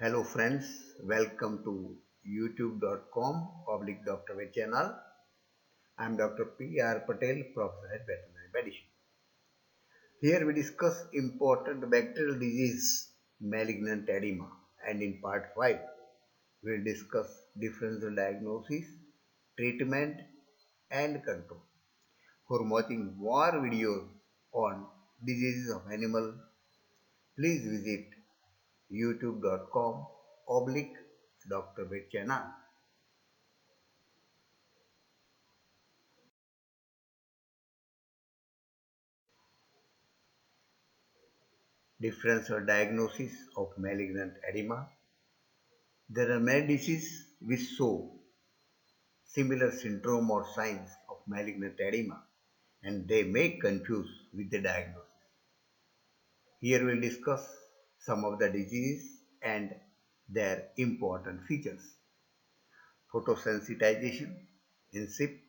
Hello friends, welcome to youtube.com public Dr. Vet channel. I am Dr. P.R. Patel, Professor at Veterinary Medicine. Here we discuss important bacterial disease, malignant edema, and in part 5 we will discuss differential diagnosis, treatment and control. For watching more videos on diseases of animal, please visit youtube.com oblique Dr. Vet channel. Differential diagnosis of malignant edema. There are many diseases which show similar syndrome or signs of malignant edema and they may confuse with the diagnosis. Here we'll discuss some of the diseases and their important features. Photosensitization in SIP,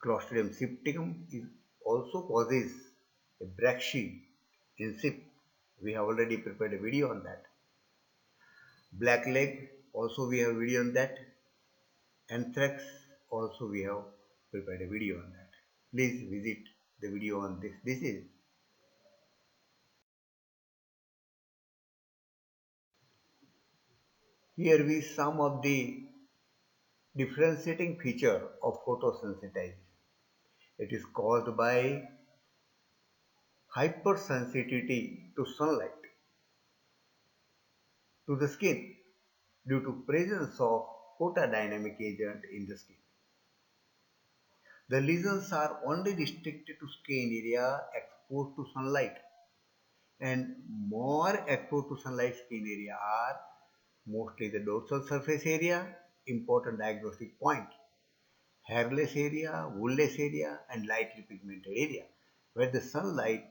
Clostridium septicum is also causes a brachy in SIP. We have already prepared a video on that. Black leg, also we have a video on that. Anthrax, also we have prepared a video on that. Please visit the video on this disease. Here we some of the differentiating feature of photosensitization. It is caused by hypersensitivity to sunlight, to the skin, due to presence of photodynamic agent in the skin. The lesions are only restricted to skin area exposed to sunlight and more exposed to sunlight skin area are mostly the dorsal surface area, important diagnostic point, hairless area, woolless area and lightly pigmented area where the sunlight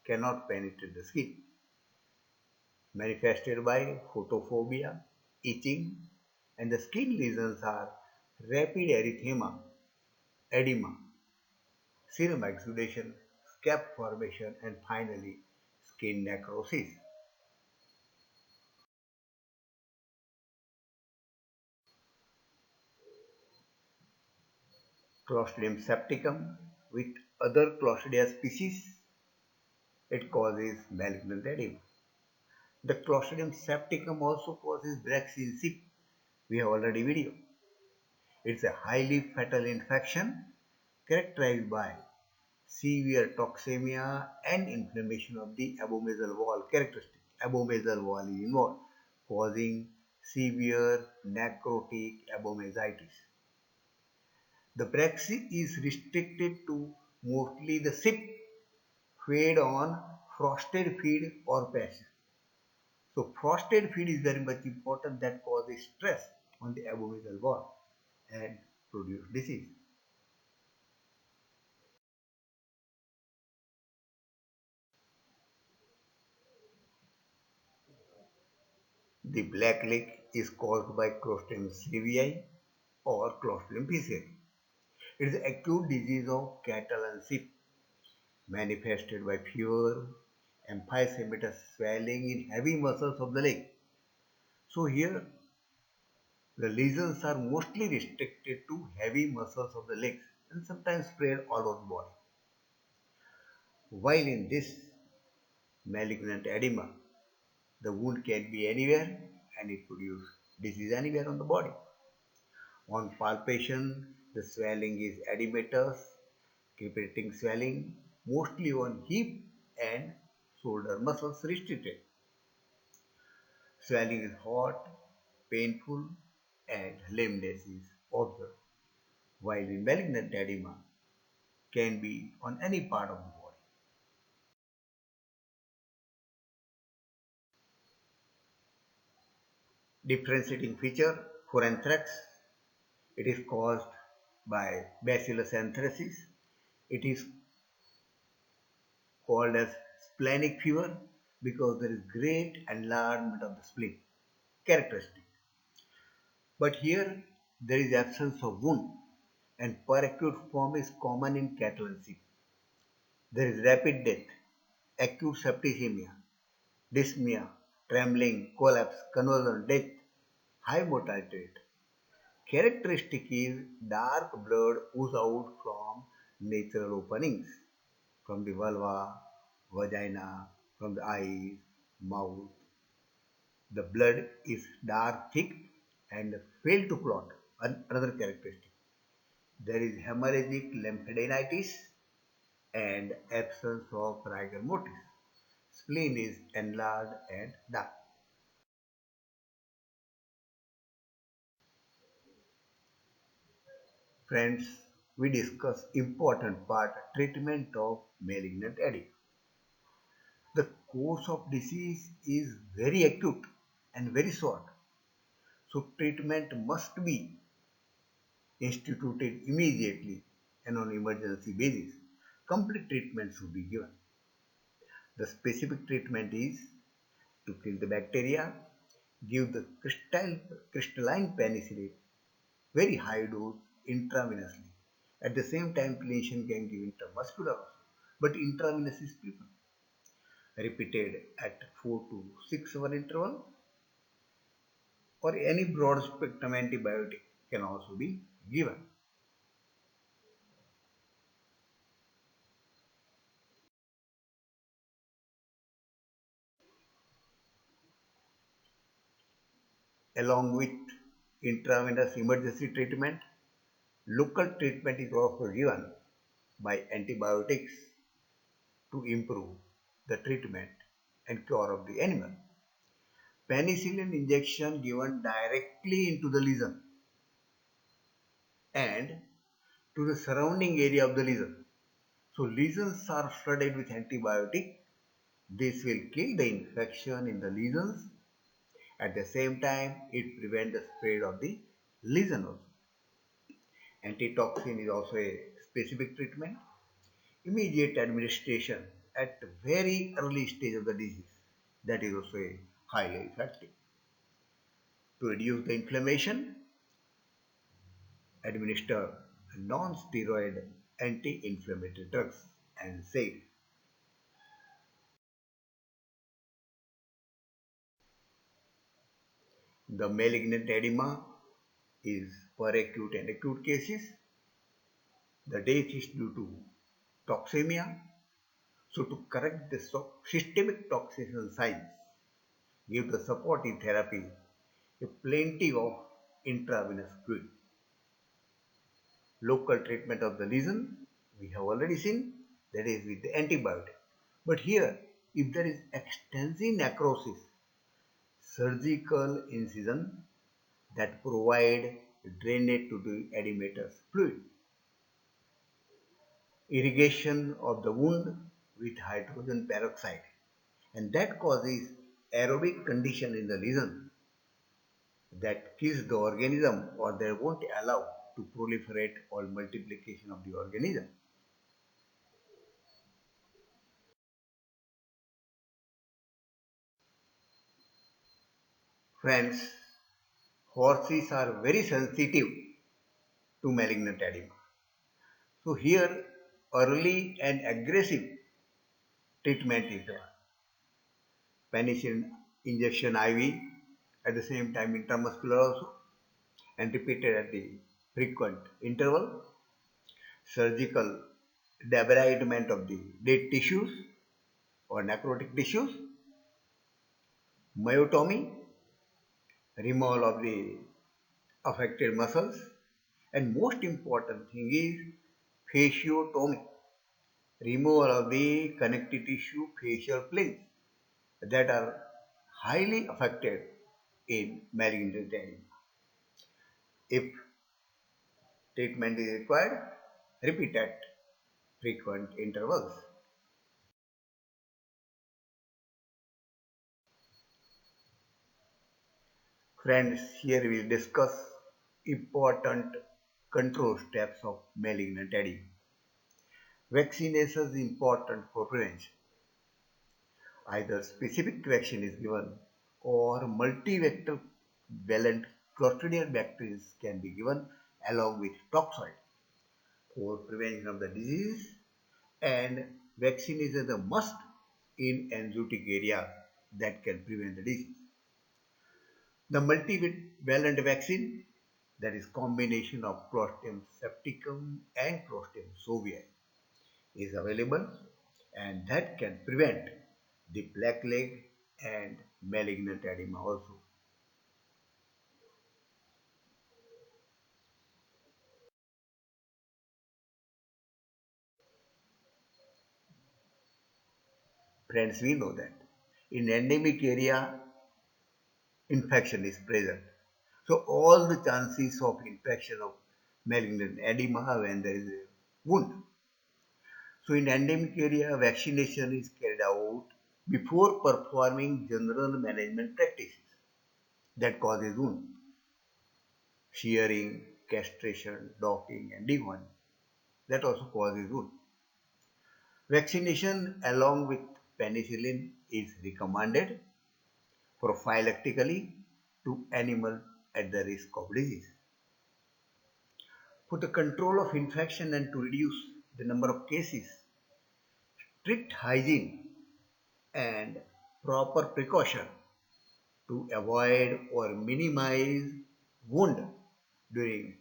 cannot penetrate the skin. Manifested by photophobia, itching and the skin lesions are rapid erythema, edema, serum exudation, scab formation and finally skin necrosis. Clostridium septicum with other Clostridia species, it causes malignant edema. The Clostridium septicum also causes Brachycephalus. We have already video. It's a highly fatal infection characterized by severe toxemia and inflammation of the abomasal wall characteristic. Abomasal wall is involved, causing severe necrotic abomasitis. The brachy is restricted to mostly the sip fed on frosted feed or pasture. So frosted feed is very much important that causes stress on the abomasal wall and produce disease. The black leg is caused by Clostridium cerevi or Clostridium difficile. It is an acute disease of cattle and sheep manifested by fever, emphysematous swelling in heavy muscles of the leg. So here the lesions are mostly restricted to heavy muscles of the legs and sometimes spread all over the body. While in this malignant edema, the wound can be anywhere and it produces disease anywhere on the body. On palpation, the swelling is edematous, crepiting swelling, mostly on hip and shoulder muscles restricted. Swelling is hot, painful, and lameness is observed, while the malignant edema can be on any part of the body. Differentiating feature for anthrax, it is caused by Bacillus anthracis. It is called as splenic fever because there is great enlargement of the spleen characteristic. But here there is absence of wound and peracute form is common in cattle and sheep. There is rapid death, acute septicemia, dyspnea, trembling, collapse, convulsion, death, high mortality rate. Characteristic is dark blood ooze out from natural openings, from the vulva, vagina, from the eyes, mouth. The blood is dark, thick, and fail to clot. Another characteristic. There is hemorrhagic lymphadenitis and absence of rigor mortis. Spleen is enlarged and dark. Friends, we discuss important part treatment of malignant edema. The course of disease is very acute and very short. So treatment must be instituted immediately and on emergency basis. Complete treatment should be given. The specific treatment is to kill the bacteria, give the crystalline penicillin, very high dose intravenously. At the same time, clinician can give intramuscular also, but intravenous is preferred. Repeated at 4 to 6 hour interval, or any broad spectrum antibiotic can also be given. Along with intravenous emergency treatment, local treatment is also given by antibiotics to improve the treatment and cure of the animal. Penicillin injection given directly into the lesion and to the surrounding area of the lesion. So lesions are flooded with antibiotic. This will kill the infection in the lesions. At the same time, it prevents the spread of the lesion also. Antitoxin is also a specific treatment. Immediate administration at very early stage of the disease. That is also a highly effective. To reduce the inflammation, administer non-steroid anti-inflammatory drugs and safe. The malignant edema is per acute and acute cases. The death is due to toxemia. So to correct the systemic toxicity signs, give the supportive therapy, a plenty of intravenous fluid. Local treatment of the lesion, we have already seen, that is with the antibiotic. But here, if there is extensive necrosis, surgical incision that provide drainage to the edematous fluid, irrigation of the wound with hydrogen peroxide, and that causes aerobic condition in the lesion that kills the organism or they won't allow to proliferate or multiplication of the organism. Friends, horses are very sensitive to malignant edema. So here early and aggressive treatment is done. Penicillin injection IV, at the same time intramuscular also, and repeated at the frequent interval. Surgical debridement of the dead tissues or necrotic tissues. Myotomy, removal of the affected muscles, and most important thing is fasciotomy, removal of the connective tissue facial planes that are highly affected in malignant anemia. If treatment is required, repeat at frequent intervals. Friends, here we will discuss important control steps of malignant anemia. Vaccination is important for prevention. Either specific vaccine is given or multivector valent Clostridial bacteria can be given along with toxoid for prevention of the disease, and vaccination is a must in enzootic area that can prevent the disease. The multivalent vaccine, that is combination of Clostridium septicum and Clostridium sovei, is available and that can prevent the black leg and malignant edema also. Friends, we know that in endemic area infection is present. So all the chances of infection of malignant edema when there is a wound. So in endemic area, vaccination is carried out before performing general management practices that causes wound, shearing, castration, docking, and dehorning. That also causes wound. Vaccination along with penicillin is recommended prophylactically to animals at the risk of disease. For the control of infection and to reduce the number of cases, strict hygiene and proper precaution to avoid or minimize wound during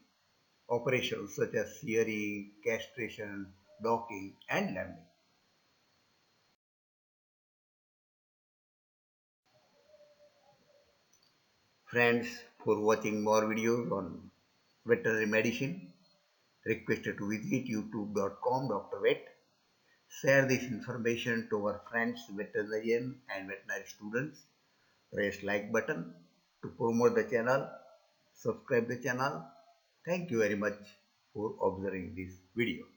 operations such as shearing, castration, docking, and lambing. Friends, for watching more videos on veterinary medicine, requested to visit youtube.com Dr. Vet. Share this information to our friends, veterinarian and veterinary students. Press like button to promote the channel. Subscribe the channel. Thank you very much for observing this video.